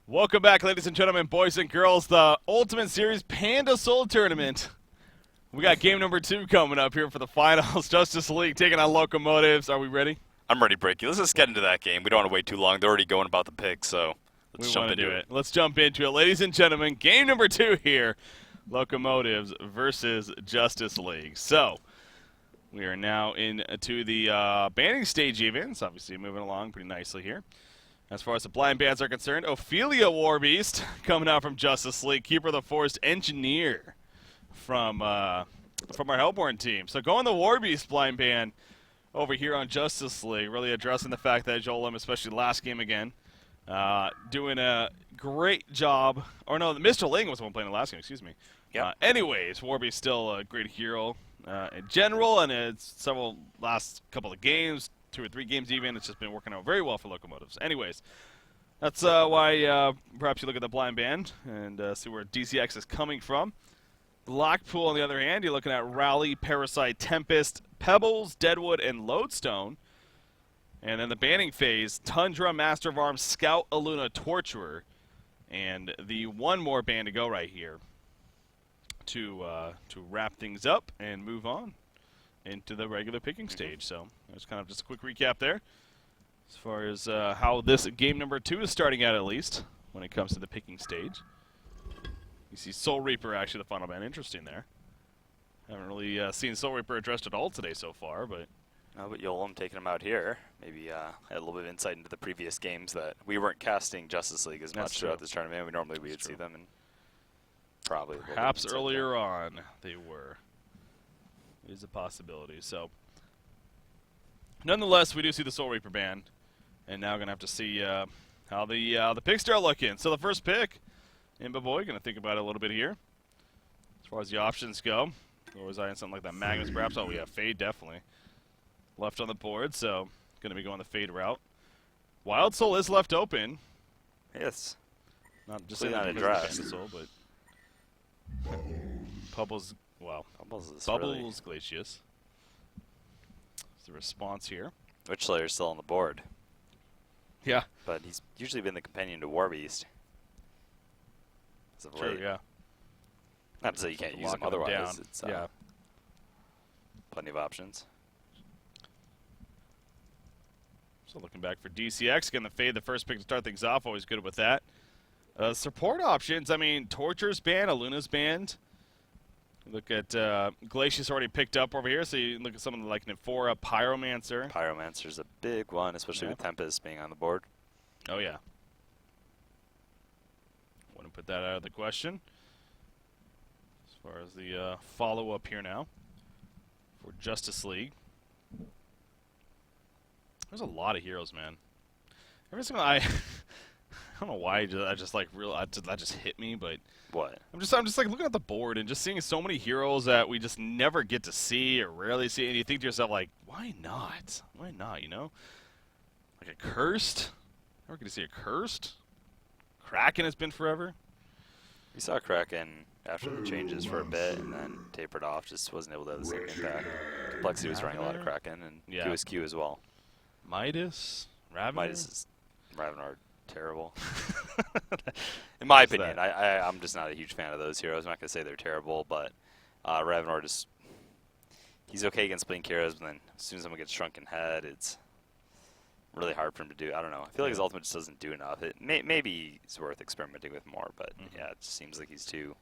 Welcome back, ladies and gentlemen, boys and girls, the Ultimate Series Pandasoul Tournament. We got game number 2 coming up here for the finals. Justice League taking on Locomotives. Are we ready? I'm ready, Breaky. Let's just get into that game. We don't want to wait too long. They're already going about the pick, so let's jump into it. Let's jump into it. Ladies and gentlemen, game number 2 here. Locomotives versus Justice League. So, we are now into the banning stage events. Obviously moving along pretty nicely here. As far as the blind bands are concerned, Ophelia Warbeast coming out from Justice League. Keeper of the Forest Engineer from our Hellborn team. So going the Warbeast blind band over here on Justice League, really addressing the fact that Jolem, especially last game again, doing a great job. Or no, Mr. Ling was the one playing the last game, excuse me. Yep. Anyways, Warbeast still a great hero in general, and it's several last couple of games, 2 or 3 games even. It's just been working out very well for Locomotives. Anyways, that's why perhaps you look at the blind band and see where DCX is coming from. Blackpool, on the other hand, you're looking at Rally, Parasite, Tempest, Pebbles, Deadwood, and Lodestone. And then the banning phase, Tundra, Master of Arms, Scout, Aluna, Torturer. And the one more band to go right here to wrap things up and move on into the regular picking stage. So that's kind of just a quick recap there as far as how this game number 2 is starting out, at least when it comes to the picking stage. You see Soul Reaper, actually the final band. Interesting there. Haven't really seen Soul Reaper addressed at all today so far, but no, but Yolem taking him out here. Maybe had a little bit of insight into the previous games that we weren't casting Justice League as much throughout this tournament. We normally would see them, and probably perhaps earlier on they were. It is a possibility. So, nonetheless, we do see the Soul Reaper band, and now gonna have to see how the picks start looking. So the first pick, Imba Boy, gonna think about it a little bit here. As far as the options go, always eyeing something like that Magnus, perhaps. Oh, we have Fade definitely left on the board, so gonna be going the Fade route. Wild Soul is left open. Yes. Not just saying that because of Pandasoul, but Bubbles. Wow. Bubbles Glacius. It's the response here. Witchslayer's still on the board. Yeah. But he's usually been the companion to Warbeast. True, yeah. Not to say you can't use him otherwise. It's yeah. Plenty of options. So looking back for DCX, again, the Fade, the first pick to start things off, always good with that. Support options, I mean, Torture's banned, Aluna's banned. Look at Glacius already picked up over here, so you look at someone like Nymphora, Pyromancer. Pyromancer's a big one, especially with Tempest being on the board. Oh, yeah. Wouldn't put that out of the question. As far as the follow-up here now for Justice League. There's a lot of heroes, man. Every single I don't know why that just hit me, but what? I'm just like looking at the board and just seeing so many heroes that we just never get to see or rarely see, and you think to yourself like, why not? Why not? You know, like a Cursed. Never get to see a Cursed. Kraken has been forever. We saw Kraken after the changes for a bit, and then tapered off. Just wasn't able to have the same impact. Complexity was running a lot of Kraken, and QSQ as well. Midas, Ravenar. Midas is Ravenar. Terrible. In my opinion, I'm just not a huge fan of those heroes. I'm not going to say they're terrible, but Ravenar just, he's okay against Blink heroes, but then as soon as someone gets Shrunken Head, it's really hard for him to do. I don't know. I feel like his ultimate just doesn't do enough. Maybe he's worth experimenting with more, but yeah, it just seems like he's too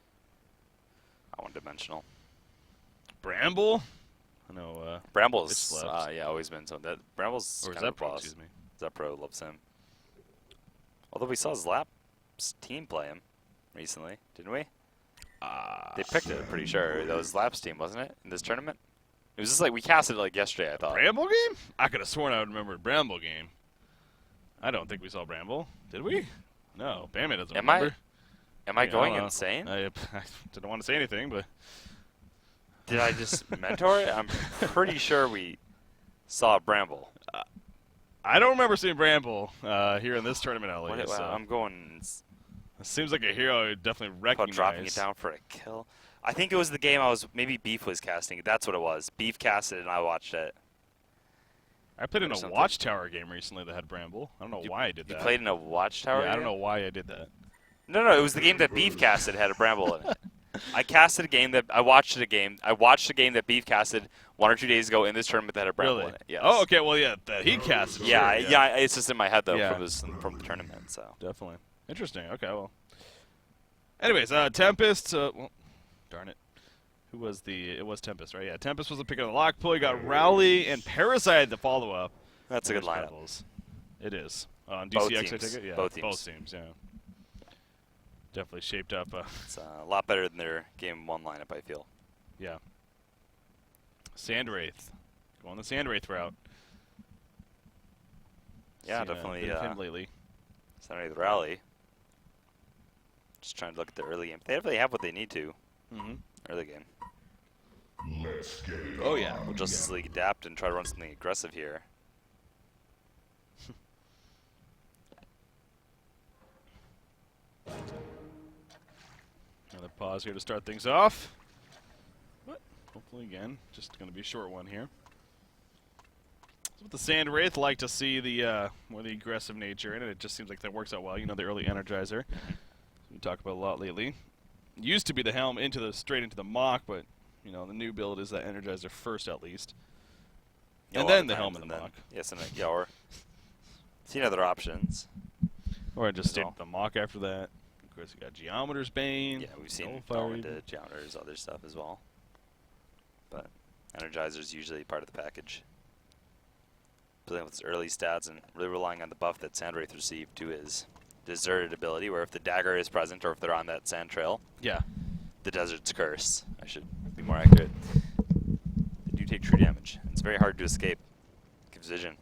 one-dimensional. Bramble? I know. Bramble's, always been something. Bramble's kind of a boss. Excuse me. Zepro loves him. Although we saw Zlap's team play him recently, didn't we? They picked it, I'm pretty sure. That was Zlap's team, wasn't it, in this tournament? It was just like we casted it like yesterday, I thought. Bramble game? I could have sworn I would remember Bramble game. I don't think we saw Bramble. Did we? No, Bammy doesn't remember. Am I going insane? I didn't want to say anything, but... Did I just mentor it? I'm pretty sure we saw Bramble. I don't remember seeing Bramble here in this tournament, at least. So. I'm going... It seems like a hero I would definitely recognize. Dropping it down for a kill. I think it was the game maybe Beef was casting it. That's what it was. Beef casted it and I watched it. I played in or a something. Watchtower game recently that had Bramble. I don't know why I did You that. played in a Watchtower? Yeah, I don't game? know why I did that. No, it was the game that Beef casted had a Bramble in it. I casted a game that I watched a game that Beef casted 1 or 2 days ago in this tournament that had a Bramble Really? in it. Yes. Oh, okay. Well, yeah, that he casted. Yeah, sure, yeah. It's just in my head though Yeah. from the tournament. So Definitely. Interesting. Okay, well. Anyways, Tempest. Well, darn it. Who was the? It was Tempest, right? Yeah, Tempest was the pick of the lock pull. You got Rowley and Parasite the follow up. that's a good lineup. Levels. It is. On Both DCX, I teams. take it? Yeah, Both teams. Both teams, yeah. Definitely shaped up. It's a lot better than their game 1 lineup, I feel. Yeah. Sandwraith. Going the Sandwraith route. Yeah, Seen a definitely. bit of him lately. Saturday the rally. Just trying to look at the early game. They definitely have what they need to. Mm-hmm. Early game. Oh, yeah. Will Justice League adapt and try to run something aggressive here? Another pause here to start things off. But hopefully, again, just going to be a short one here. So with the Sandwraith, like to see the more the aggressive nature in it. It just seems like that works out well. You know, the early Energizer. We talk about a lot lately. Used to be the Helm straight into the Mock, but you know the new build is that Energizer first at least, Yeah, and a lot then of the times, Helm and and the then- Mock, Yes, and yeah, or seen other options. or just stay all. with the Mock after that. Of course, you got Geometer's Bane. Yeah, we've seen Nullfire Dawn even. into Geometers, other stuff as well. But Energizer's usually part of the package. Playing with his early stats and really relying on the buff that Sandwraith received to his deserted ability, where if the dagger is present or if they're on that sand trail, Yeah. the desert's curse. I should be more accurate. They do take true damage. It's very hard to escape. Gives vision.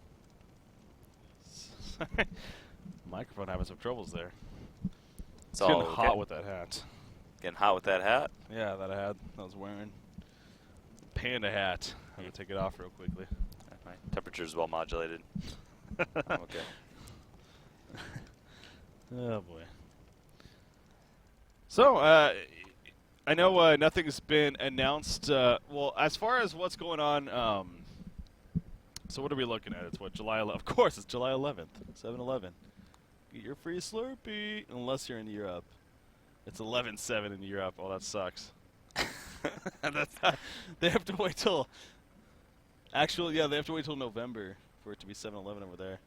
Microphone having some troubles there. It's It's all getting hot with that hat. Getting hot with that hat. Yeah, that I was wearing. Panda hat. I'm gonna take it off real quickly. My temperature's well modulated. I'm okay. Oh boy. So, I know nothing's been announced. Well, as far as what's going on, so what are we looking at? It's what, July 11th? Of course, it's July 11th. 7-Eleven. Get your free Slurpee, unless you're in Europe. It's 11/7 in Europe. Oh, that sucks. That's not, they have to wait till. Actually, yeah, they have to wait till November for it to be 7-Eleven over there.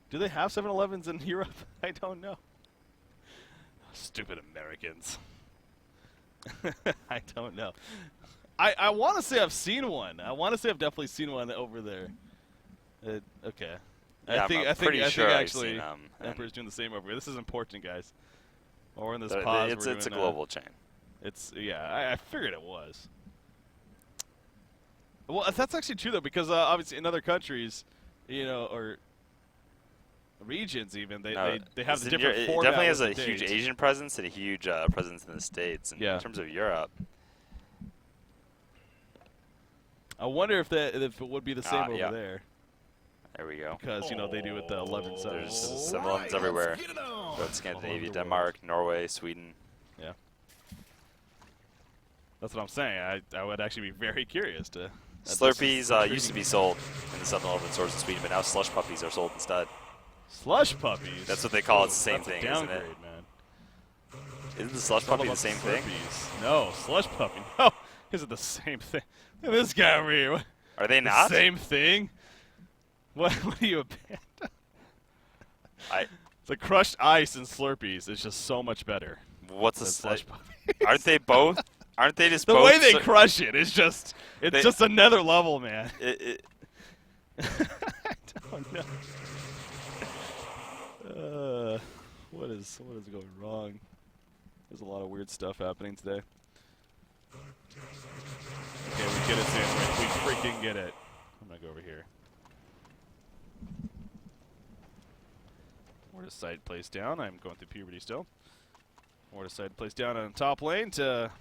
Do they have 7-Elevens in Europe? I don't know. Stupid Americans. I don't know. I want to say I've seen one. I want to say I've definitely seen one over there. Okay. Yeah, I think pretty sure I've actually seen 'em, and Emperor's doing the same over here. This is important, guys. While we're in this They're- pause, it's we're a doing, global chain. It's I figured it was. Well, that's actually true though, because obviously in other countries, you know, or regions even, they have it's the in different It format definitely has with a the huge date. Asian presence and a huge presence in the States. And Yeah. in terms of Europe, I wonder if it would be the same over yeah. there, there we go. because you know they do with the 11/7. There's So 7-Elevens everywhere. Both Scandinavia, over the Denmark, Norway, Sweden. yeah, that's what I'm saying. I would actually be very curious to. Slurpees used to be sold in the 7-Eleven stores in Sweden, but now slush puppies are sold instead. Slush puppies. That's what they call it. It's the same That's thing, a isn't downgrade, it? man. Isn't the slush It's all puppy the about same thing? Slurpees. No, slush puppy. No, is it the same thing? Look at this guy over here. What, Are they the not? same thing? What are you, a panda? The crushed ice and Slurpees is just so much better What's than a slush slush? puppies. Aren't they both? Aren't they just The both? way they crush it is just, it's They- just another level, man. I don't know. What is going wrong? There's a lot of weird stuff happening today. Okay, we get it, Sandwich. We freaking get it. I'm gonna go over here. Mortis side plays down. I'm going through puberty still. Mortis side plays down on top lane to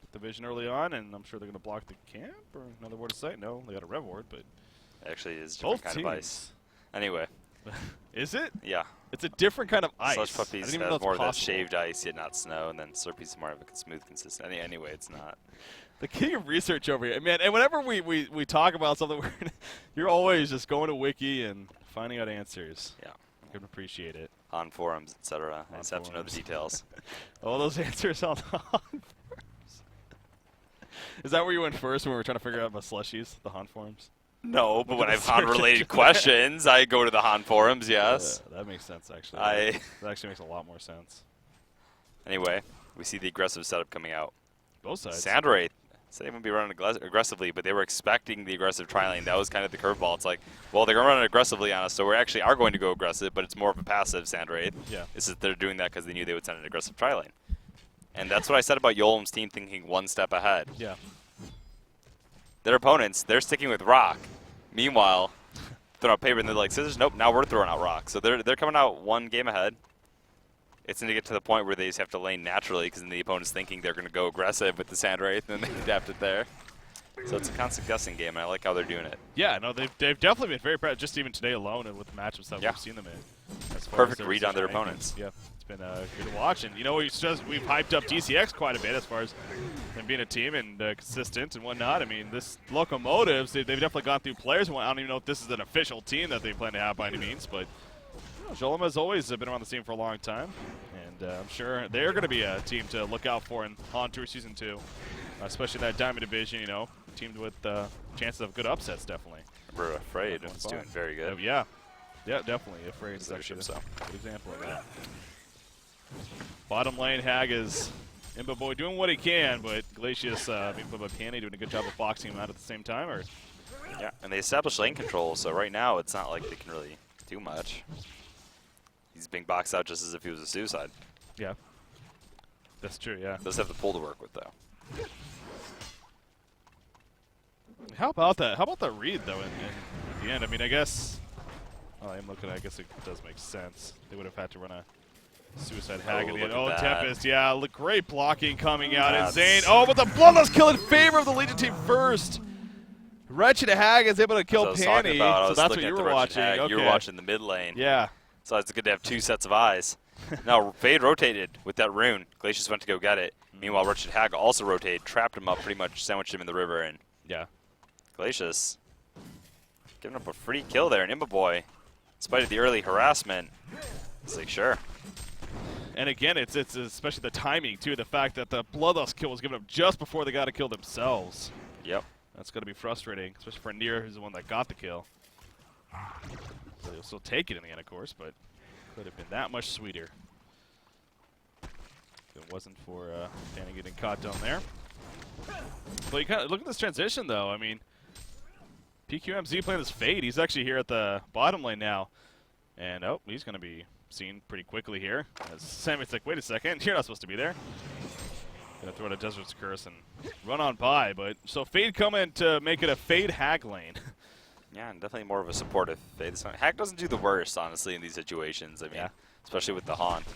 get the vision early on, and I'm sure they're gonna block the camp or another Mortis site. No, they got a rev ward, but Actually, is a both different kind of ice. teams. Anyway, Is it? Yeah. It's a different kind of ice. Slush puppies I didn't even know have it's more of that possible. shaved ice, yet not snow, and then Slurpees more of a smooth consistency. Anyway, it's not. The king of research over here, man. And whenever we talk about something, you're always just going to Wiki and finding out answers. Yeah. I can appreciate it. On forums, etc. I just have to know the details. All those answers on the Han forums. Is that where you went first when we were trying to figure out about slushies, the Han forums? No, but when I have Search Han-related engine. questions, I go to the Han forums, yes. Yeah, that makes sense, actually. I- That actually makes a lot more sense. Anyway, we see the aggressive setup coming out. Both sides. Sandwraith said they wouldn't be running aggressively, but they were expecting the aggressive tri-lane. That was kind of the curveball. It's like, well, they're going to run it aggressively on us, so we actually are going to go aggressive, but it's more of a passive Sandwraith. Yeah. It's that they're doing that because they knew they would send an aggressive tri-lane. And that's what I said about Yolem's team thinking one step ahead. Yeah. Their opponents, they're sticking with rock. Meanwhile, throwing out paper, and they're like, scissors, nope, now we're throwing out rock. So they're coming out one game ahead. It's going to get to the point where they just have to lane naturally because then the opponent's thinking they're going to go aggressive with the Sandwraith, and then they adapt it there. So it's a constant guessing game, and I like how they're doing it. Yeah, no, they've definitely been very proud, just even today alone and with the matchups that Yeah. we've seen them in. As far Perfect as their read on their rankings. opponents. Yeah, it's been good to watch. And, you know, we've hyped up DCX quite a bit as far as them being a team and consistent and whatnot. I mean, this Locomotives, they've definitely gone through players. I don't even know if this is an official team that they plan to have by any means, but Jolem has always been around the scene for a long time. And I'm sure they're going to be a team to look out for in Han Tour Season 2, especially that Diamond Division, you know, teamed with chances of good upsets, definitely. We're afraid it's doing very good. Yeah, definitely. Afraid is Leadership, actually so. a good example of that. Bottom lane, Hag is Imba Boy doing what he can, but Glacius, Panny doing a good job of boxing him out at the same time. Or Yeah, and they established lane control, so right now it's not like they can really do much. He's being boxed out just as if he was a suicide. yeah, that's true. Yeah. Does have the pull to work with, though. How about that? How about the read though? In the end, I mean, I guess. Oh, I'm looking. I guess it does make sense. They would have had to run a suicide Hag in the end. look Oh, at that. Tempest. Yeah, look, great blocking coming out. That's- Insane. Oh, but the bloodlust kill in favor of the Legion team first. Wretched Hag is able to kill That's what I was talking Panny. about. I So was that's what looking you at the were Wretched watching. Hag. Okay. You were watching the mid lane. Yeah. So it's good to have two sets of eyes. Now, Fade rotated with that rune. Glacius went to go get it. Meanwhile, Wretched Hag also rotated, trapped him up, pretty much sandwiched him in the river, and Yeah. Glacius giving up a free kill there. And Imba Boy, in spite of the early harassment, it's like, sure. And again, it's especially the timing too. The fact that the bloodlust kill was given up just before they got to kill themselves. Yep. That's going to be frustrating, especially for Nier, who's the one that got the kill. So he'll still take it in the end, of course, but could have been that much sweeter if it wasn't for Danny getting caught down there. But you kind of look at this transition, though. I mean, PQMZ playing this Fade. He's actually here at the bottom lane now, and oh, he's going to be seen pretty quickly here. As Sammy's like, wait a second, you're not supposed to be there. Gonna throw out a Desert's Curse and run on by, but so Fade coming to make it a Fade Hag lane. Yeah, and definitely more of a supportive Fade. This one. Hag doesn't do the worst, honestly, in these situations. I mean, Yeah. especially with the Haunt.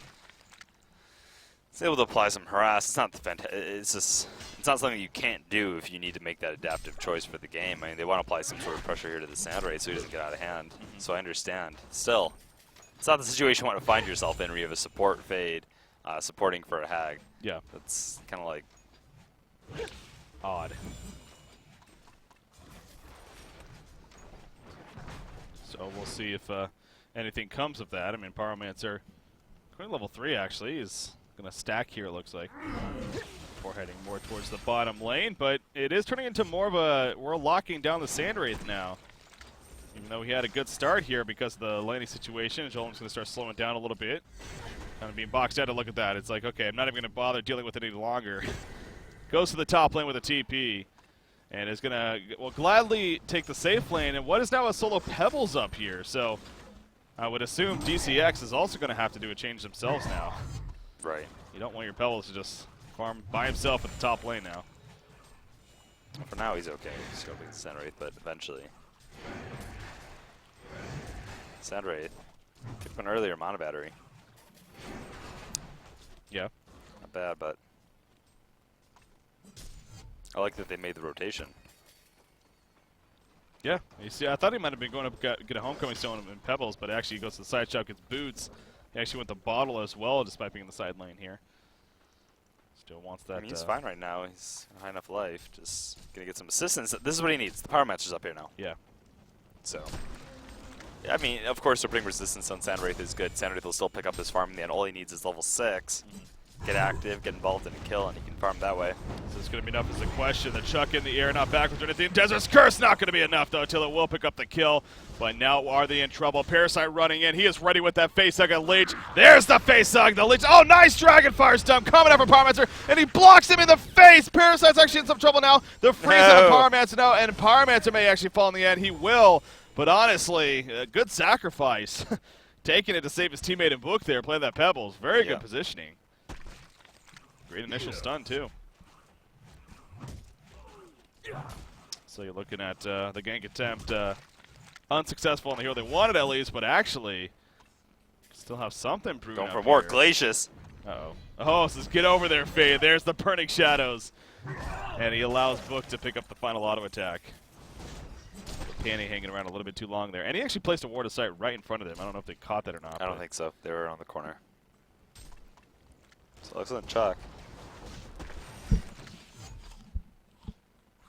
It's able to apply some harass. It's not the it's just it's not something you can't do if you need to make that adaptive choice for the game. I mean, they want to apply some sort of pressure here to the Sandwraith so he doesn't get out of hand. So I understand. Still, it's not the situation you want to find yourself in where you have a support Fade supporting for a Hag. Yeah, That's kind of like odd. So we'll see if anything comes of that. I mean, Pyromancer, currently level 3 actually, is going to stack here, it looks like. Before heading more towards the bottom lane, but it is turning into more of a, we're locking down the Sandwraith now. Even though he had a good start here because of the laning situation, Jolem's going to start slowing down a little bit. Kind of being boxed out to look at that. It's like, okay, I'm not even going to bother dealing with it any longer. Goes to the top lane with a TP. And is going to, well, gladly take the safe lane. And what is now a solo Pebbles up here? So I would assume DCX is also going to have to do a change themselves now. right. You don't want your Pebbles to just farm by himself at the top lane now. For now, he's okay. He's going to be the Sandwraith, but eventually. Sandwraith. Took one earlier, mono battery. Yeah. Not bad, but I like that they made the rotation. Yeah, you see, I thought he might have been going up get a homecoming stone in Pebbles, but actually he goes to the side shot, gets boots. He actually went the bottle as well, despite being in the side lane here. Still wants that. I mean, he's fine right now. He's high enough life. Just gonna get some assistance. This is what he needs. The power matcher's up here now. Yeah. So. Yeah, I mean, of course, they're putting resistance on Sandwraith is good. Sandwraith will still pick up his farm in the end. All he needs is level 6. Get active, get involved in a kill, and he can farm that way. So it's going to be enough as a question. The chuck in the air, not backwards or anything. Desert's Curse not going to be enough, though, until it will pick up the kill. But now are they in trouble? Parasite running in. He is ready with that face hug at Leech. There's the face hug. The Leech. Oh, nice Dragon Fire Stump coming up from Pyromancer, and he blocks him in the face. Parasite's actually in some trouble now. The freeze on Pyromancer now, and Pyromancer may actually fall in the end. He will. But honestly, a good sacrifice. Taking it to save his teammate and Book there, playing that Pebbles. Very good positioning. Great initial stun, too. So you're looking at the gank attempt unsuccessful on the hero they wanted at least, but actually still have something proven. Going for more Glacius. Uh-oh. Oh, says get over there, Fade. There's the Burning Shadows. And he allows Book to pick up the final auto attack. Panny hanging around a little bit too long there. And he actually placed a ward of sight right in front of them. I don't know if they caught that or not. I don't think so. They were on the corner. So excellent chuck.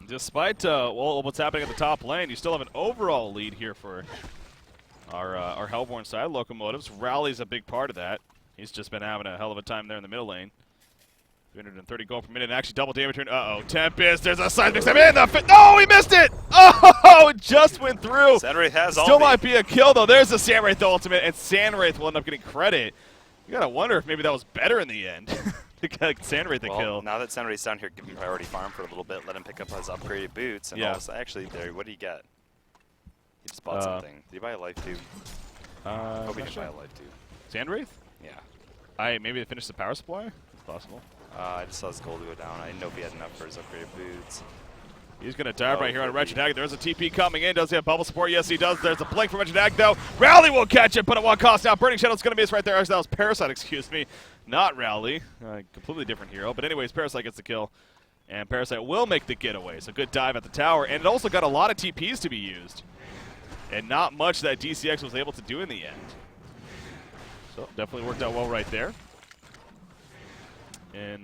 Despite well, what's happening at the top lane, you still have an overall lead here for our Hellborn side. Locomotives. Rally's a big part of that. He's just been having a hell of a time there in the middle lane. 330 gold per minute, and actually double damage turn. Uh-oh, Tempest, there's a side mix. I'm in the fit. No, he missed it! Oh, it just went through. Sandwraith has Still might be a kill, though. There's the Sandwraith ultimate, and Sandwraith will end up getting credit. You gotta wonder if maybe that was better in the end. To get Sandwraith the kill. Now that Sandwraith's down here, give him priority farm for a little bit, let him pick up his upgraded boots, and also, actually, there, what did he get? He just bought something. Did he buy a life tube? I hope he didn't buy a life tube. Sandwraith? Yeah. Maybe they finished the power supply? It's possible. I just saw his gold go down. I didn't know if he had enough for his upgraded boots. He's going to dive right here on Wretched Hag. There's a TP coming in. Does he have bubble support? Yes, he does. There's a blink from Wretched Hag, though. Rally will catch it, but at what cost now? Burning Shadow's going to miss right there. Actually, that was Parasite, excuse me. Not Rally. Completely different hero. But anyways, Parasite gets the kill. And Parasite will make the getaway. So good dive at the tower. And it also got a lot of TPs to be used. And not much that DCX was able to do in the end. So definitely worked out well right there. In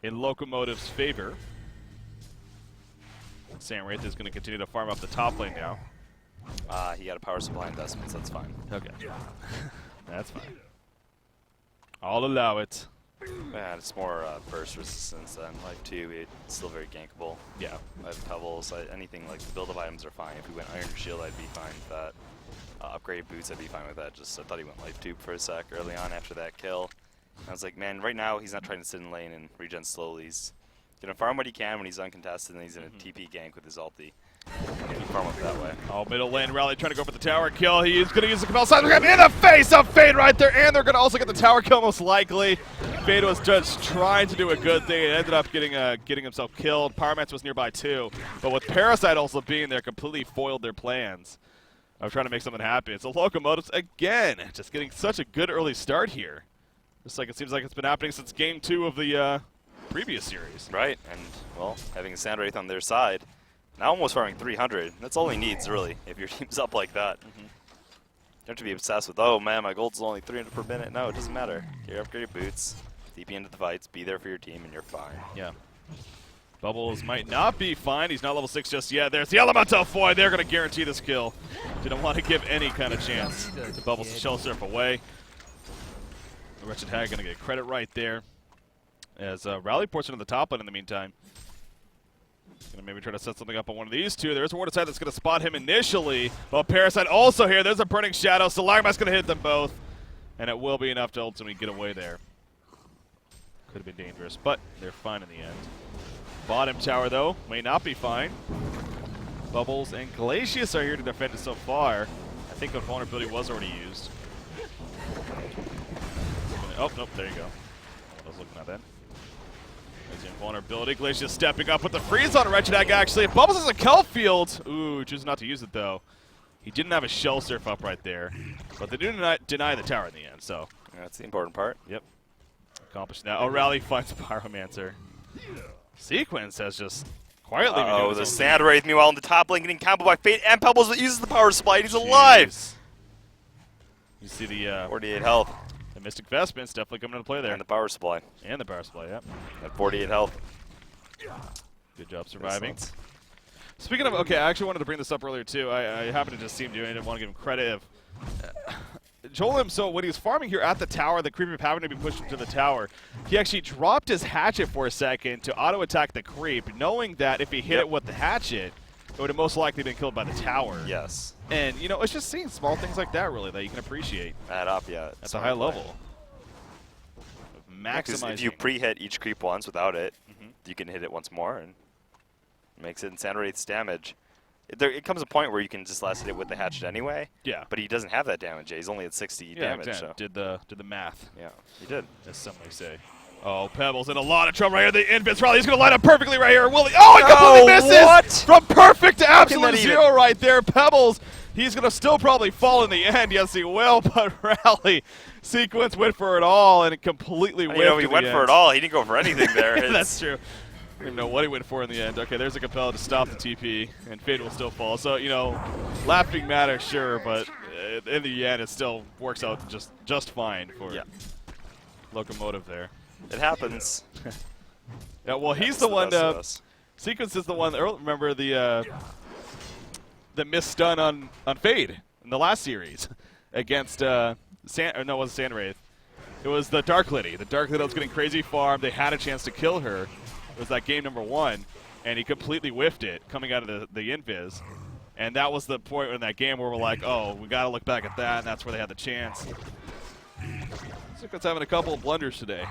Locomotive's favor. Sandwraith is going to continue to farm up the top lane now. He got a power supply investment, so that's fine. Okay. That's fine. I'll allow it. Man, it's more burst resistance than Life 2. It's still very gankable. Yeah. I have Pebbles. Anything like the build of items are fine. If we went Iron Shield, I'd be fine with that. Upgraded boots, I'd be fine with that. Just I thought he went Life Tube for a sec early on after that kill. I was like, man, right now he's not trying to sit in lane and regen slowly. He's going to farm what he can when he's uncontested, and he's in a TP gank with his ulti. And farm up that way. Oh, middle lane Rally trying to go for the tower kill. He is going to use the compel side grab in the face of Fade right there, and they're going to also get the tower kill most likely. Fade was just trying to do a good thing. It ended up getting himself killed. Pyromancer was nearby too, but with Parasite also being there, completely foiled their plans of trying to make something happen. It's the Locomotives again, just getting such a good early start here. Just like it seems like it's been happening since Game 2 of the previous series. Right, and, well, having a Sandwraith on their side, now almost farming 300. That's all he needs, really, if your team's up like that. You don't have to be obsessed with, oh, man, my gold's only 300 per minute. No, it doesn't matter. Get your upgraded boots, TP into the fights, be there for your team, and you're fine. Yeah. Bubbles might not be fine. He's not level 6 just yet. There's the Elemental Foy. They're going to guarantee this kill. Didn't want to give any kind of chance to Bubbles to shell surf away. The Wretched Hag going to get credit right there. As Rally ports into the top lane in the meantime. Going to maybe try to set something up on one of these two. There's a ward of sight that's going to spot him initially. But Parasite also here. There's a Burning Shadow. So Lagma's going to hit them both. And it will be enough to ultimately get away there. Could have been dangerous, but they're fine in the end. Bottom tower, though, may not be fine. Bubbles and Glacius are here to defend it so far. I think the vulnerability was already used. Oh, nope, there you go. I was looking at that. There's the invulnerability. Glacius stepping up with the freeze on Wretched Hag, actually. If Bubbles has a Kelp Field. Ooh, chooses not to use it, though. He didn't have a Shell Surf up right there. But they do not deny the tower in the end, so. Yeah, that's the important part. Yep. Accomplished that. Oh, Rally finds Pyromancer. Sequence has just Quietly. Oh, the Sand Wraith, meanwhile, in the top lane, getting comboed by Fate and Pebbles, that uses the power supply. He's alive. You see the 48 health. The Mystic Vestment's definitely coming into play there. And the power supply. And the power supply, yep. At 48 health. Good job surviving. Speaking of, okay, I actually wanted to bring this up earlier too. I happened to just see him doing it. I didn't want to give him credit. Joel, so when he was farming here at the tower, the creep having to be pushed into the tower, he actually dropped his hatchet for a second to auto-attack the creep, knowing that if he hit it with the hatchet, it would have most likely been killed by the tower. Yes. And, you know, it's just seeing small things like that, really, that you can appreciate. Add up, yeah. At a high level. Maximizing. Yeah, if you pre-hit each creep once without it, you can hit it once more, and it makes it Sand Wraith's damage. It comes a point where you can just last hit it with the hatchet anyway. Yeah. But he doesn't have that damage. He's only at 60 damage. Exactly. So. Did the math. Yeah, he did. As some may say. Oh, Pebbles in a lot of trouble right here. The Invis rally. He's going to line up perfectly right here. Will he? Oh, he completely misses! What? From perfect to absolute zero right there. Pebbles, he's going to still probably fall in the end. Yes, he will. But Rally sequence went for it all and it completely whiffed. You know, he went for it all. He didn't go for anything there. That's true. I don't even know what he went for in the end. Okay, there's a Capella to stop the TP, and Fade will still fall. So, you know, laughing matter, sure, but in the end, it still works out just fine for Locomotive there. It happens. Yeah, well, he's the one. Sequence is the one. Remember the misstun on Fade in the last series against it wasn't Sand Wraith. It was the Dark Lady. The Dark Lady was getting crazy farm. They had a chance to kill her. It was that game number 1, and he completely whiffed it coming out of the invis. And that was the point in that game where we're like, oh, we got to look back at that, and that's where they had the chance. Secret's having a couple of blunders today.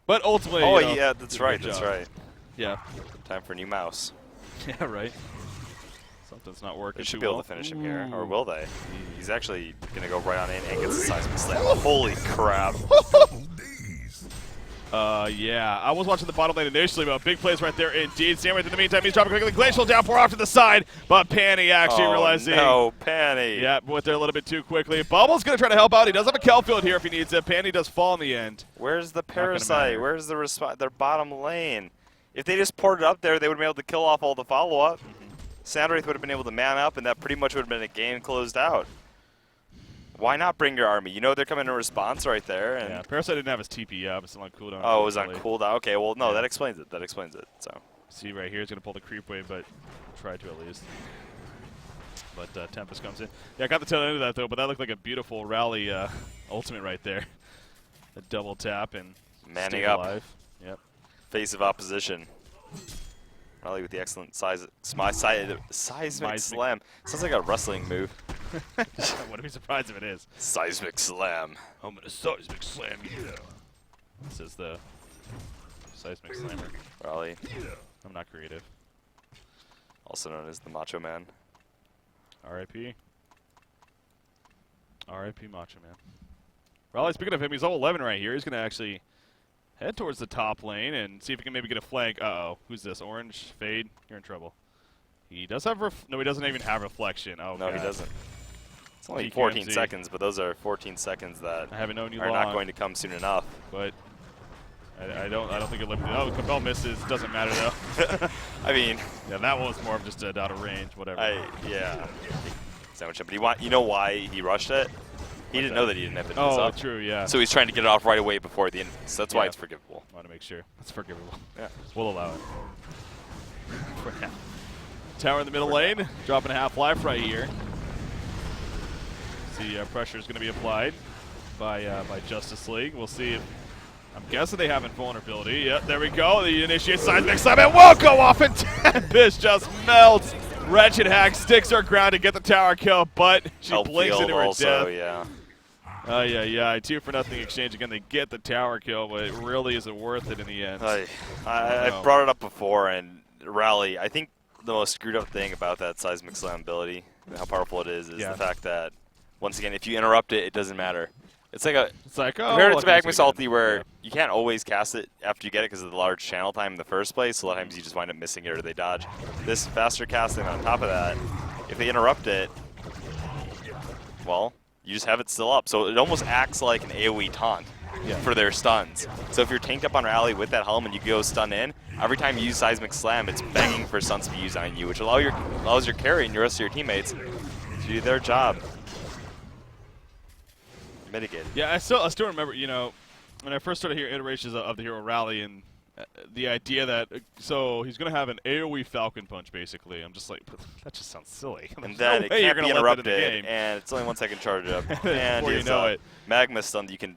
But ultimately, yeah, that's right, that's right. Yeah. Time for a new mouse. Yeah, right. Something's not working. They should be able to finish him here, or will they? He's actually going to go right on in and get the seismic slam. Holy crap. Yeah, I was watching the bottom lane initially, but big plays right there indeed. Sand Wraith in the meantime, he's dropping quickly. Glacial downpour off to the side, but Panny actually realizing. No, Panny. Yeah, went there a little bit too quickly. Bubble's going to try to help out. He does have a Kel field here if he needs it. Panny does fall in the end. Where's the Parasite? Where's the their bottom lane? If they just poured it up there, they would have been able to kill off all the follow-up. Sand Wraith would have been able to man up, and that pretty much would have been a game closed out. Why not bring your army? You know they're coming in response right there. And yeah, Parasite didn't have his TP up. It's on cooldown. Oh, it was on cooldown. Okay, well, no, that explains it. That explains it. So. See right here, he's going to pull the creep wave, but try to at least. But Tempest comes in. Yeah, I got the tail end of that, though, but that looked like a beautiful rally ultimate right there. A double tap and manning up. Alive. Yep. Face of opposition. Rally with the excellent seismic slam. Sounds like a wrestling move. I wouldn't be surprised if it is. Seismic slam. I'm gonna seismic slam you. This is the seismic slammer. Rally. I'm not creative. Also known as the Macho Man. R.I.P. R.I.P. Macho Man. Rally, speaking of him, he's level 11 right here. He's gonna actually head towards the top lane and see if he can maybe get a flank. Uh-oh. Who's this? Orange? Fade? You're in trouble. He does have no, he doesn't even have reflection. Oh, no, God. He doesn't. It's only 14 seconds, but those are 14 seconds that I haven't known you are not going to come soon enough. But I don't think it limited. Oh, Capel misses. Doesn't matter though. I mean, yeah, that one was more of just out of range, whatever. Yeah. Sandwich him, but you know why he rushed it? He didn't know that he didn't have it. Oh, true, yeah. So he's trying to get it off right away before the end. So that's why it's forgivable. I want to make sure it's forgivable. Yeah, we'll allow it. Tower in the middle lane, dropping a half-life right here. See, pressure is going to be applied by Justice League. We'll see if, I'm guessing they have invulnerability. Yep, there we go. The initiate seismic slam, and will go off, and Tempest just melts. Wretched Hack sticks her ground to get the tower kill, but she blinks into her death. Yeah. Yeah. 2-for-0 exchange again. They get the tower kill, but it really isn't worth it in the end. I brought it up before, and Rally, I think the most screwed up thing about that seismic slam ability, and how powerful it is the fact that, once again, if you interrupt it, it doesn't matter. It's like compared to Magma Salty where you can't always cast it after you get it because of the large channel time in the first place. So a lot of times you just wind up missing it or they dodge. This faster casting on top of that, if they interrupt it, well, you just have it still up. So it almost acts like an AoE taunt. for their stuns. So if you're tanked up on rally with that helm and you go stun in, every time you use Seismic Slam, it's begging for stuns to be used on you, which allows your carry and the rest of your teammates to do their job. Mitigated. Yeah, I still remember, you know, when I first started hearing iterations of the hero rally and the idea that so he's going to have an AoE Falcon Punch basically. I'm just like, that just sounds silly. And then no it way you're can't be gonna let that in the interrupted, game. and it's only 1 second charge up. And Before you know it. Magma stun that you can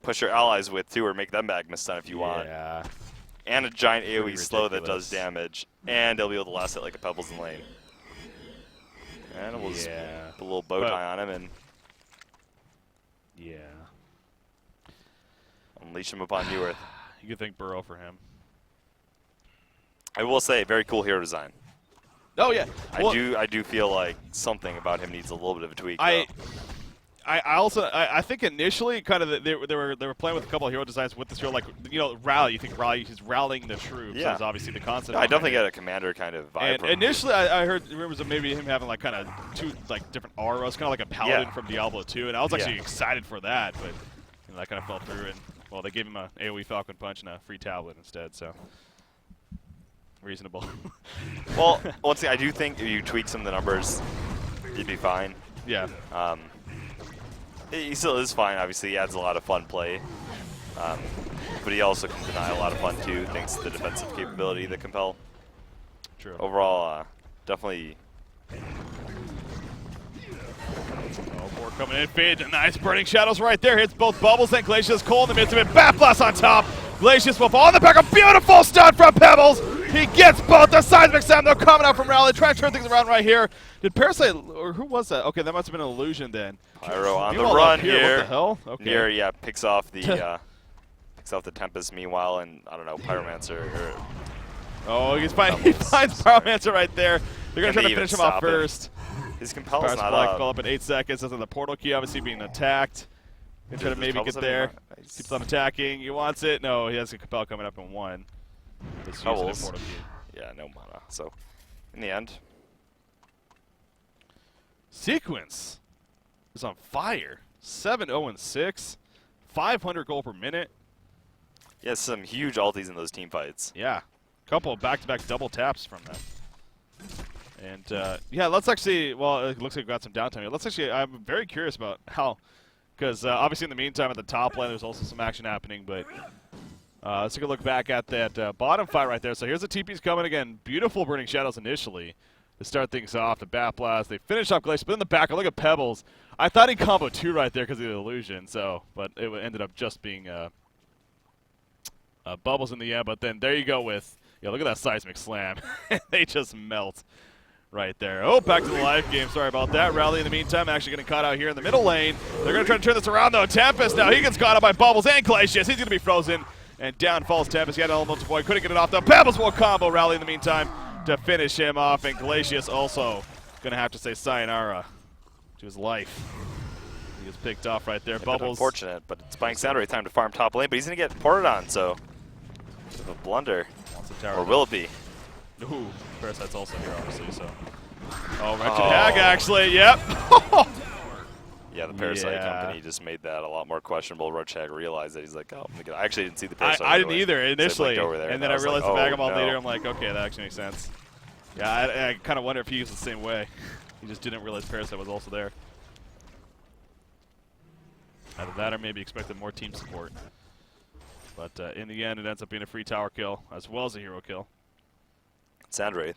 push your allies with too, or make them Magma stun if you want. Yeah. And a giant AoE Pretty slow that ridiculous. does damage, and they'll be able to last it like a Pebbles in lane. And we'll just put a little bow tie on him and Yeah. unleash him upon New Earth. You could thank Burrow for him. I will say, very cool hero design. Oh yeah. Well, I do feel like something about him needs a little bit of a tweak. I though. also think initially kind of they were playing with a couple of hero designs with this hero, like, you know, rally. You think rally, he's rallying the troops. Yeah. That's obviously the concept. I definitely get a commander kind of vibe. And from him. initially, I heard rumors of maybe him having like kind of two like different auras, kind of like a paladin from Diablo 2, and I was actually excited for that, but you know, that kind of fell through. And well, they gave him a AoE Falcon Punch and a free tablet instead, so reasonable. Well, once again, I do think if you tweak some of the numbers, you'd be fine. Yeah. He still is fine. Obviously, he adds a lot of fun play, but he also can deny a lot of fun too, thanks to the defensive capability that Compel. True. Overall, definitely. Oh, more coming in, fade. Nice burning shadows right there. Hits both Bubbles and Glacius. Cole in the midst of it. Bat Blast on top. Glacius will fall on the back. A beautiful stun from Pebbles. He gets both the Seismic Slam. They're coming out from Rally. Trying to turn things around right here. Did Parasite, or who was that? Okay, that must have been an illusion then. Pyro on the Meanwhile, run up here. What the hell? Okay. Near, picks off the Tempest. Meanwhile, and I don't know, Pyromancer. Oh, he finds Pyromancer right there. They're gonna try to even finish him off stop it. first. His Compel's Paras not Black up. fell up in 8 seconds. That's on the portal key, obviously being attacked. They try to Does maybe Pebbles get have any there. more? Nice. Keeps on attacking. He wants it. No, he has a Compel coming up in 1. Just using the Pebbles. portal key. Yeah, no mana. So, in the end, Sequence is on fire. 7-0-6, 500 gold per minute. yeah, some huge ultis in those team fights. Yeah, couple of back-to-back double taps from them. And yeah, let's actually. Well, it looks like we got some downtime here. Let's actually. I'm very curious about how, because obviously in the meantime at the top lane there's also some action happening. But let's take a look back at that bottom fight right there. So here's the TP's coming again. Beautiful burning shadows initially to start things off. The Bat Blast. They finish off Glacier, but in the back, look at Pebbles. I thought he combo 2 right there because of the illusion. So, but it ended up just being Bubbles in the end. But then there you go with. Yeah, look at that Seismic Slam. They just melt. Right there. Oh, back to the live game. Sorry about that. Rally in the meantime actually getting caught out here in the middle lane. They're going to try to turn this around, though. Tempest now. He gets caught up by Bubbles and Glacius. He's going to be frozen. And down falls Tempest. He had Elemental Void. Couldn't get it off. The Pebbles will combo Rally in the meantime to finish him off. And Glacius also going to have to say sayonara to his life. He was picked off right there. Bubbles. Unfortunate, but it's buying Soundray time to farm top lane, but he's going to get ported on, so bit of a blunder. Or will it be? Ooh, Parasite's also here, obviously, so. Oh, Wretched Hag, actually, yep. Yeah, the Parasite company just made that a lot more questionable. Rochag realized that he's like, oh, I actually didn't see the Parasite. I didn't either initially, over there, and then I was realized like, the Vagabond no. later. I'm like, okay, that actually makes sense. Yeah, I kind of wonder if he was the same way. He just didn't realize Parasite was also there. Either that or maybe expected more team support. But in the end, it ends up being a free tower kill as well as a hero kill. Sandwraith.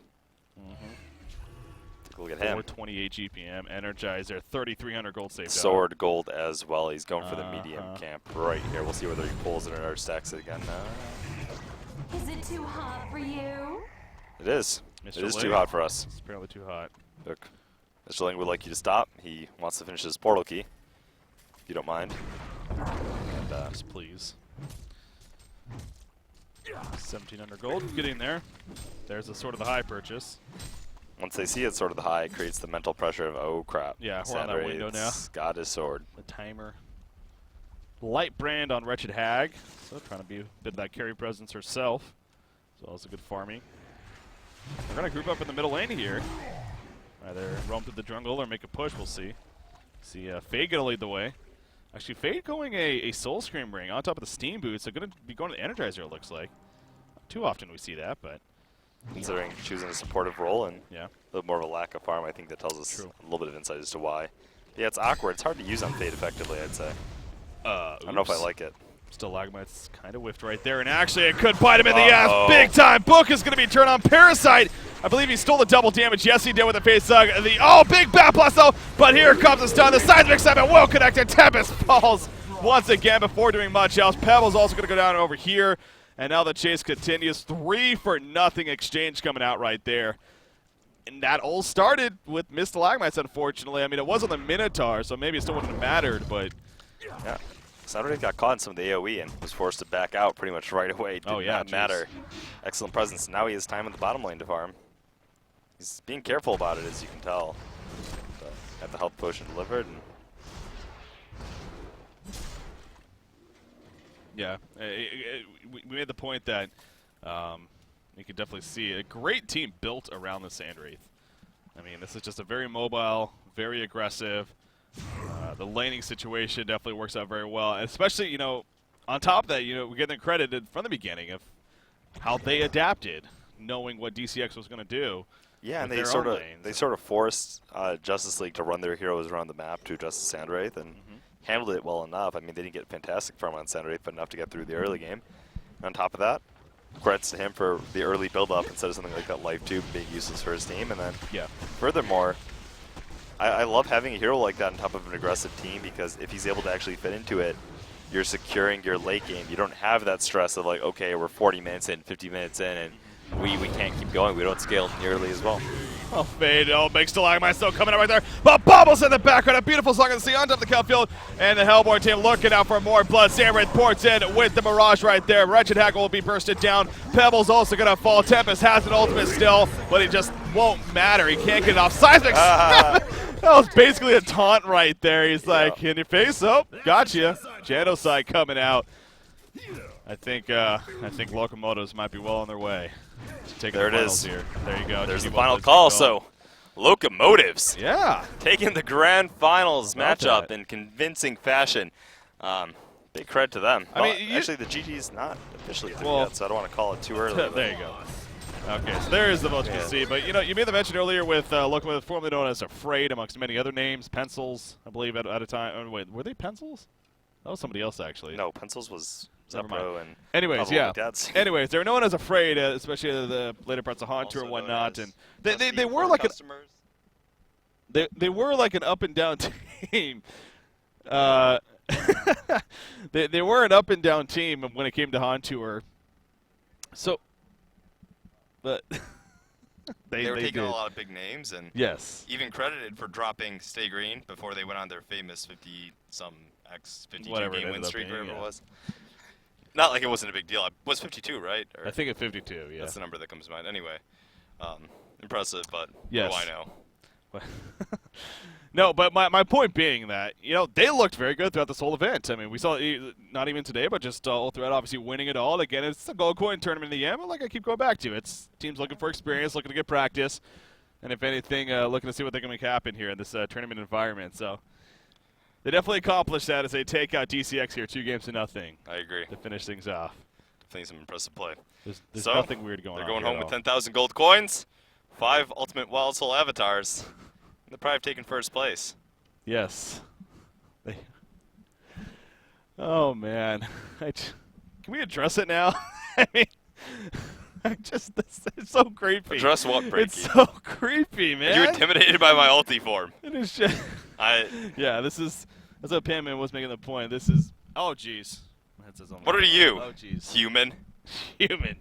Take a look at him. 428 GPM, Energizer, 3,300 gold saved. Sword gold as well. He's going for the medium camp right here. We'll see whether he pulls it or stacks it again. Is it too hot for you? It is. Mr. It is Ling. too hot for us. It's apparently too hot. Look, Mr. Ling would like you to stop. He wants to finish his portal key, if you don't mind. And yes, please. 1,700 gold, getting there. There's the Sword of the High purchase. Once they see it, sort of the high, it creates the mental pressure of, oh crap. Yeah, we're on that window now. Got his sword. The timer. Light brand on Wretched Hag. So trying to be a bit of that carry presence herself. As well as a good farming. We're going to group up in the middle lane here. Either roam through the jungle or make a push, we'll see. See Faye going to lead the way. Actually, Fade going a Soul Scream ring on top of the Steam Boots. They're going to be going to the Energizer, it looks like. Too often we see that, but... Considering choosing a supportive role and yeah. a little more of a lack of farm, I think that tells us True. a little bit of insight as to why. Yeah, it's awkward. It's hard to use on Fade effectively, I'd say. I don't know if I like it. Stalagmite's kind of whiffed right there, and actually it could bite him in the ass big time. Book is going to be turned on Parasite. I believe he stole the double damage. Yes, he did with the face hug. Big bat blast though, but here comes the stun. The seismic segment will connect, and Tempest falls once again before doing much else. Pebble's also going to go down over here, and now the chase continues. 3-for-0 exchange coming out right there. And that all started with missed Stalagmites, unfortunately. I mean, it was on the Minotaur, so maybe it still wouldn't have mattered, but... Yeah. Soundwave got caught in some of the AoE and was forced to back out pretty much right away. Did not matter. Excellent presence. Now he has time in the bottom lane to farm. He's being careful about it, as you can tell. But got the health potion delivered. And yeah, we made the point that you could definitely see a great team built around the Sandwraith. I mean, this is just a very mobile, very aggressive. The laning situation definitely works out very well, and especially, you know, on top of that, you know, we get them credited from the beginning of how they adapted, knowing what DCX was going to do. yeah, and they sort of forced Justice League to run their heroes around the map to Justice Sandwraith and handled it well enough. I mean, they didn't get fantastic farm on Sandwraith, but enough to get through the early game. On top of that, credits to him for the early build-up instead of something like that Life Tube being useless for his team. And then, furthermore, I love having a hero like that on top of an aggressive team, because if he's able to actually fit into it, you're securing your late game. You don't have that stress of like, okay, we're 40 minutes in, 50 minutes in, and we can't keep going. We don't scale nearly as well. Oh, Fade, big Stalagmite still coming up right there, but Bubbles in the background, a beautiful song to see on top of the Cutfield, and the Hellborn team looking out for more blood. Sandwraith ports in with the Mirage right there. Wretched Hackle will be bursted down. Pebble's also going to fall. Tempest has an ultimate still, but he just won't matter. He can't get it off. Seismic that was basically a taunt right there. He's like, in your face, gotcha. Genocide coming out. I think Locomotives might be well on their way. Taking the finals here. There you go. There's the final call. So, Locomotives. Yeah. Taking the grand finals matchup in convincing fashion. Big credit to them. I mean, actually, the GG's not officially through yet, so I don't want to call it too early. There you go. Okay, so there is the most you can see. But, you know, you made the mention earlier with Locomotive, formerly known as Afraid, amongst many other names. Pencils, I believe, at a time. Oh, wait, were they Pencils? That was somebody else, actually. No, Pencils was Zepro and... Anyways, yeah. Anyways, they were known as Afraid, especially the later parts of Haunter and whatnot. And they were like they were like an up and down team. They were an up and down team when it came to Haunter. So, but they were taking a lot of big names and even credited for dropping Stay Green before they went on their famous 50-some X 52 game win streak, whatever it was. Not like it wasn't a big deal. It was 52, right? Or I think it's 52, yeah. That's the number that comes to mind. Anyway, impressive, but what do I know? No, but my point being that, you know, they looked very good throughout this whole event. I mean, we saw, not even today, but just all throughout, obviously winning it all. And again, it's a gold coin tournament in the end, but like I keep going back to, it's teams looking for experience, looking to get practice, and if anything, looking to see what they can make happen here in this tournament environment. So they definitely accomplished that as they take out DCX here 2-0. I agree. To finish things off. Definitely some impressive play. There's nothing weird going on. They're going home with 10,000 gold coins, 5 Ultimate Wild Soul avatars, and they're probably taking first place. Yes. Oh, man. Can we address it now? I mean, it's so creepy. Address what, Breaky? It's so creepy, man. Are you intimidated by my ulti form? It is just... Yeah, this is... That's what Panman was making the point. This is... Oh, jeez. What are you? Oh, jeez. Human? Human.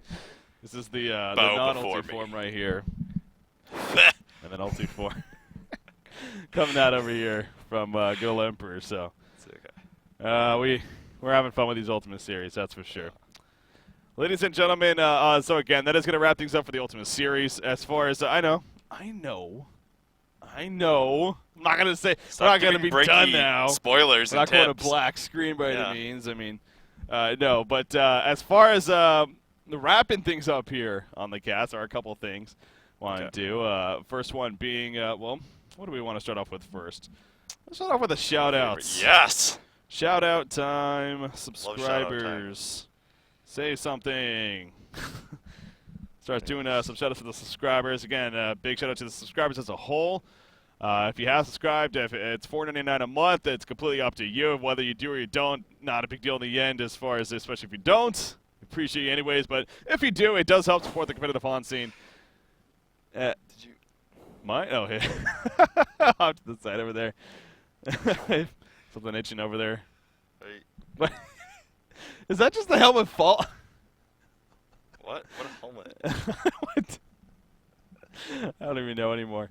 This is the non-ulti form right here. And then ulti form. Coming out over here from good old Emperor, so... It's okay. We're having fun with these Ultimate Series, that's for sure. Ladies and gentlemen, so again, that is going to wrap things up for the Ultimate Series. As far as I know. I'm not going to say. We're not going to be done now. Spoilers. We're not going to black screen by any means. I mean, no. But as far as wrapping things up here on the cast, there are a couple of things I want to do. First one being, well, what do we want to start off with first? Let's start off with the shout-outs. Yes. Shout out time, Shout-out subscribers. Say something. Start doing some shout outs for the subscribers. Again, big shout out to the subscribers as a whole. If you have subscribed, if it's $4.99 a month, it's completely up to you. Whether you do or you don't, not a big deal in the end as far as, especially if you don't. Appreciate you anyways, but if you do, it does help support the competitive pawn scene. Did you? Mine? Oh, here. Off to the side over there. Something itching over there. Wait. But is that just the helmet fault? What? What a helmet? What? I don't even know anymore.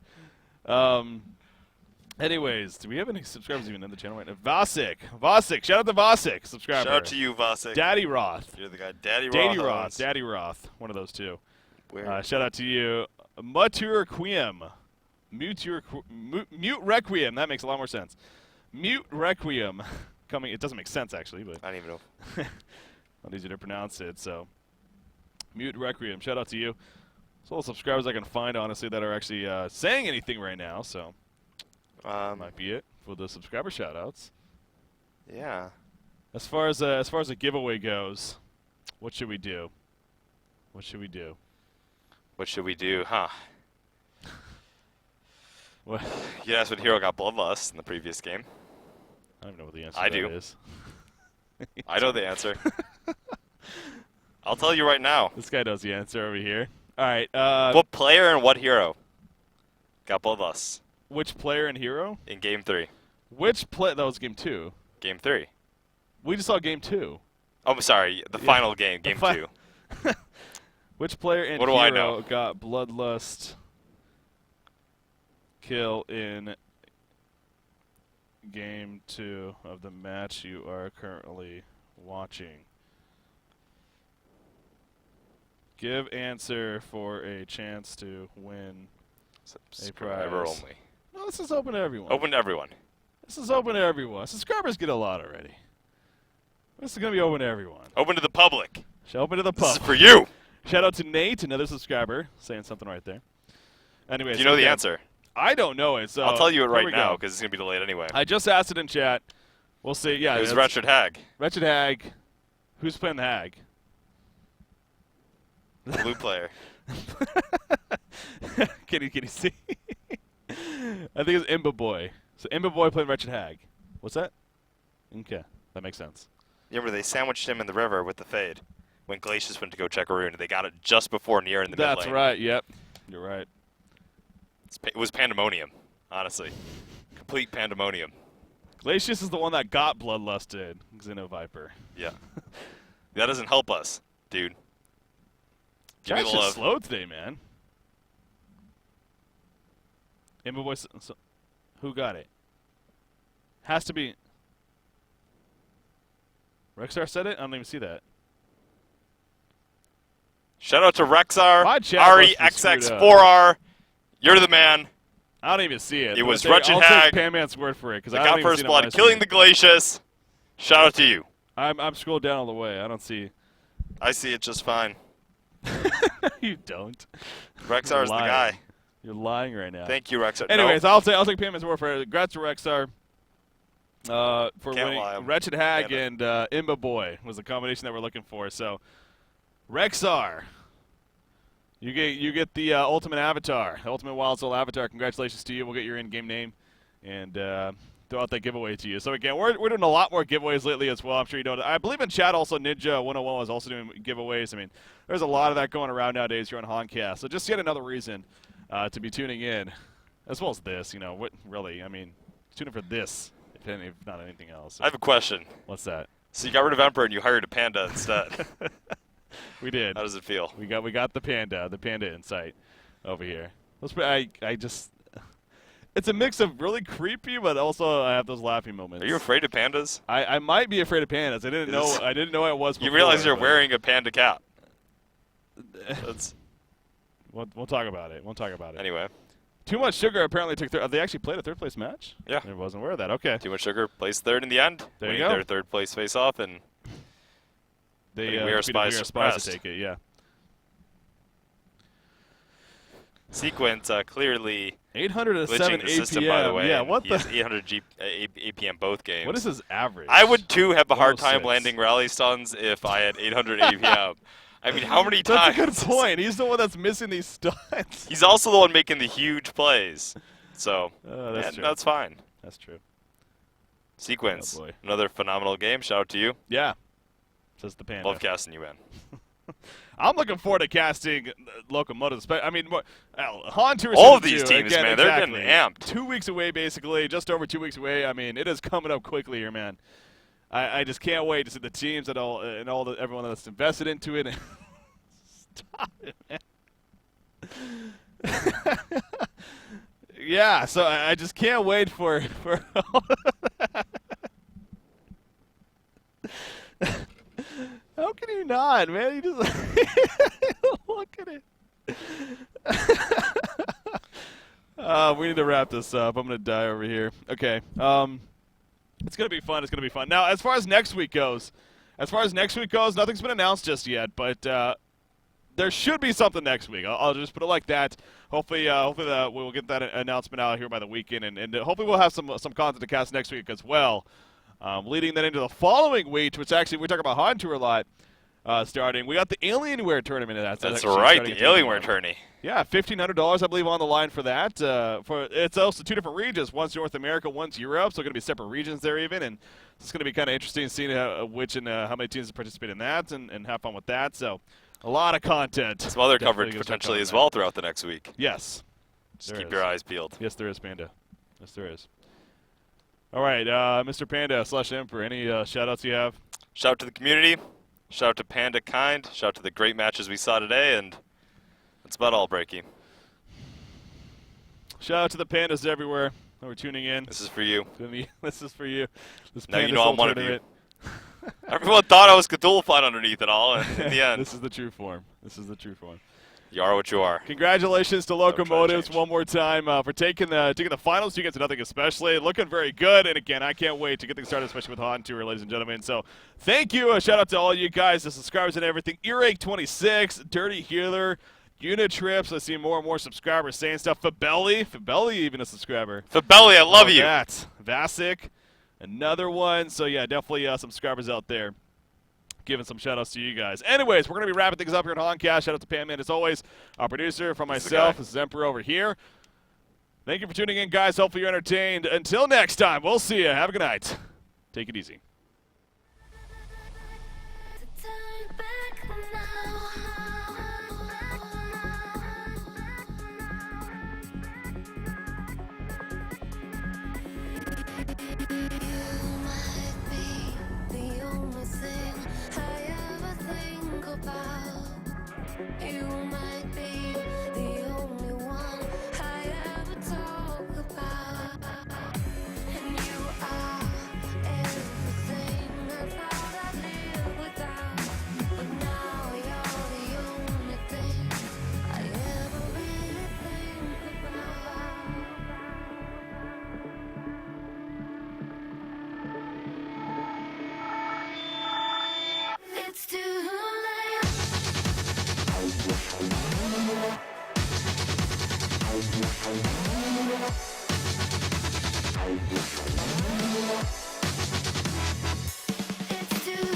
Anyways, do we have any subscribers even in the channel right now? Vasek, shout out to Vasek, subscriber. Shout out to you, Vasek. Daddy Roth. You're the guy. Daddy Roth. One of those two. Where? Shout out to you, Mute Requiem. That makes a lot more sense. Mute Requiem. Coming. It doesn't make sense actually, but I don't even know. not easy to pronounce it. So, Mute Requiem. Shout out to you. There's all the subscribers I can find, honestly, that are actually saying anything right now. So, might be it for the subscriber shout-outs. Yeah. As far as a giveaway goes, what should we do? What should we do? What should we do, huh? What? You asked what hero got bloodlust in the previous game. I don't know what the answer I to do. that is. I know the answer. I'll tell you right now. This guy knows the answer over here. All right. What player and what hero got bloodlust Which player and hero? in Game 3? Which play? That was game 2. Game 3. We just saw game 2. Oh, I'm sorry. The final game, Game 2. Which player and What do I hero know? got bloodlust kill in game 2 of the match you are currently watching? Give answer for a chance to win Subscriber prize. only. No, this is open to everyone. Open to everyone. This is open to everyone. Subscribers get a lot already. This is going to be open to everyone. Open to the public. Open to the This pub. is for you. Shout out to Nate, another subscriber, saying something right there. Anyways, Do you know the answer? I don't know it, so I'll tell you it here right we now go. because it's going to be delayed anyway. I just asked it in chat. We'll see. Yeah, It was that's- Wretched Hag. Wretched Hag. Who's playing the Hag? The blue player. Can you see? I think it's Imba Boy. So Imba Boy playing Wretched Hag. What's that? Okay, that makes sense. You remember they sandwiched him in the river with the Fade when Glacius went to go check a rune. They got it just before Nier in the mid That's lane. right. Yep, you're right. It was pandemonium, honestly. Complete pandemonium. Glacius is the one that got bloodlusted. Xeno Viper. Yeah. That doesn't help us, dude. Give me Chat's the just love. slow today, man. Imba Boy. So, who got it? Has to be. Rexar said it? I don't even see that. Shout out to Rexar, My chat must be REXX4R. You're the man. I don't even see it. It was But Wretched I'll Hag. take Panman's word for it because They I don't got even first see it on my blood, killing the screen. Glacius. Shout out to you. I'm scrolled down all the way. I don't see. I see it just fine. You don't. Rexar's the Lying. guy. You're lying right now. Thank you, Rexar. Anyways, No. I'll take Panman's word for it. Congrats to Rexar for Can't winning. lie, I'm- Wretched Hag Damn and Imba Boy was the combination that we're looking for. So, Rexar, you get the ultimate avatar, the ultimate Wild Soul avatar. Congratulations to you. We'll get your in-game name and throw out that giveaway to you. So again, we're doing a lot more giveaways lately as well. I'm sure you know. I believe in chat also Ninja 101 was also doing giveaways. I mean, there's a lot of that going around nowadays here on Honcast. So just yet another reason to be tuning in, as well as this. You know, what really? I mean, tune in for this, if not anything else. I have a question. What's that? So you got rid of Emperor and you hired a Panda instead. We did. How does it feel? We got the panda insight over here. I just. It's a mix of really creepy, but also I have those laughing moments. Are you afraid of pandas? I might be afraid of pandas. I didn't know I was. You before, realize you're but- wearing a panda cap. That's We'll talk about it. anyway. Too Much Sugar apparently took. They actually played a third place match. Yeah. I wasn't aware of that. Okay. Too Much Sugar placed third in the end. There you winning go. their third place face off, and They We Are defeated Spies We Are Spies suppressed. to take it. Yeah. Sequence clearly 807 the system, by the APM. way. Yeah, what he the? has 800 APM both games. What is his average? I would too have a hard time 106. landing rally stuns if I had 800 APM. I mean, how many times? That's a good point. He's the one that's missing these stuns. He's also the one making the huge plays. So, that's true. That's fine. That's true. Sequence. Oh boy. Another phenomenal game. Shout out to you. Yeah. Says the Panda. Love casting you in. I'm looking forward to casting Locomotives. I mean, Han Tour. All of these teams, again, man, exactly. they're getting amped. 2 weeks away, basically, just over 2 weeks away. I mean, it is coming up quickly here, man. I just can't wait to see the teams and everyone that's invested into it. Stop it, man. Yeah, so I just can't wait for all of that. How can you not, man? You just look at it. We need to wrap this up. I'm gonna die over here. Okay. It's gonna be fun. It's gonna be fun. Now, as far as next week goes, nothing's been announced just yet, but there should be something next week. I'll just put it like that. Hopefully, we'll get that announcement out here by the weekend, and hopefully we'll have some content to cast next week as well. Leading that into the following week, which actually we talk about Han Tour a lot. Starting, we got the Alienware tournament. That's right, the Alienware tourney. Yeah, $1,500, I believe, on the line for that. It's also 2 different regions. One's North America, one's Europe. So going to be separate regions there even, and it's going to be kind of interesting seeing which and how many teams participate in that and have fun with that. So a lot of content. Some other coverage potentially as well throughout the next week. Yes. Just keep your eyes peeled. Yes, there is, Panda. Yes, there is. All right, Mr. Panda / Emperor, any shout-outs you have? Shout out to the community. Shout out to Panda Kind. Shout out to the great matches we saw today, and that's about all, Breaky. Shout out to the pandas everywhere who are tuning in. This is for you. This is for you. This now you know I'm one of you. tournament. Everyone thought I was Cthulhu underneath it all, and in the end, This is the true form. This is the true form. you are what you are. Congratulations to Locomotives one more time for taking the finals. You get to nothing especially. Looking very good. And again, I can't wait to get things started, especially with Han Tour, ladies and gentlemen. So thank you. Shout out to all you guys, the subscribers and everything. Earache26, Dirty Healer, Unitrips. I see more and more subscribers saying stuff. Fabelli, even a subscriber. Fabelli, I love you. That. Vasic, another one. So yeah, definitely subscribers out there. Giving some shout-outs to you guys. Anyways, we're going to be wrapping things up here at Honcast. Shout out to Pam, man, as always. Our producer, from myself, this is Emperor over here. Thank you for tuning in, guys. Hopefully you're entertained. Until next time, we'll see you. Have a good night. Take it easy. You might be the only one I ever talk about, and you are everything I thought I'd live without. But now you're the only thing I ever really think about. It's too late. It's too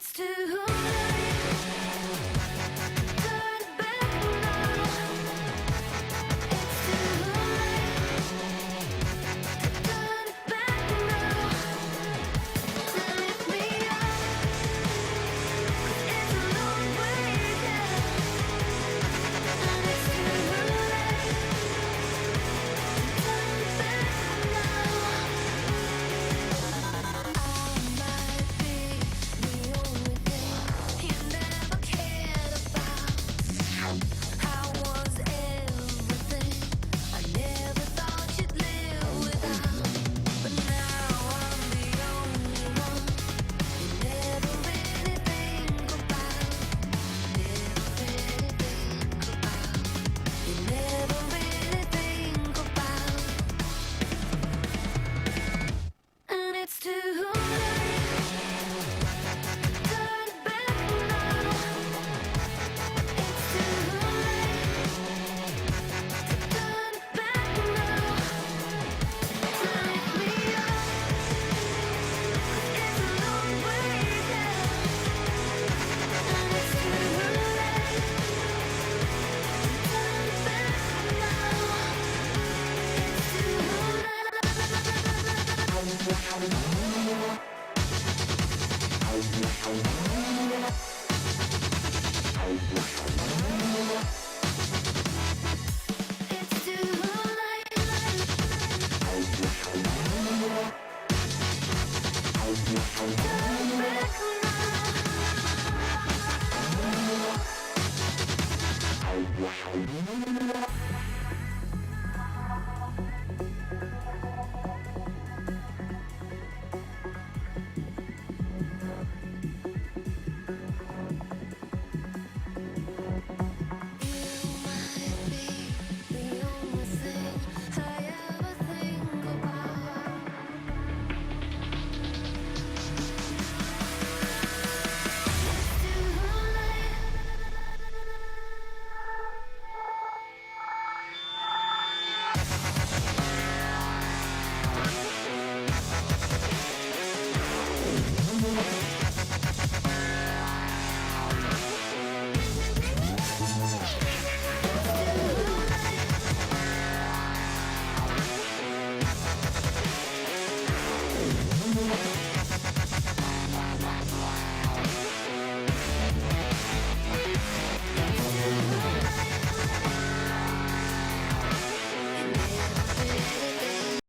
it's too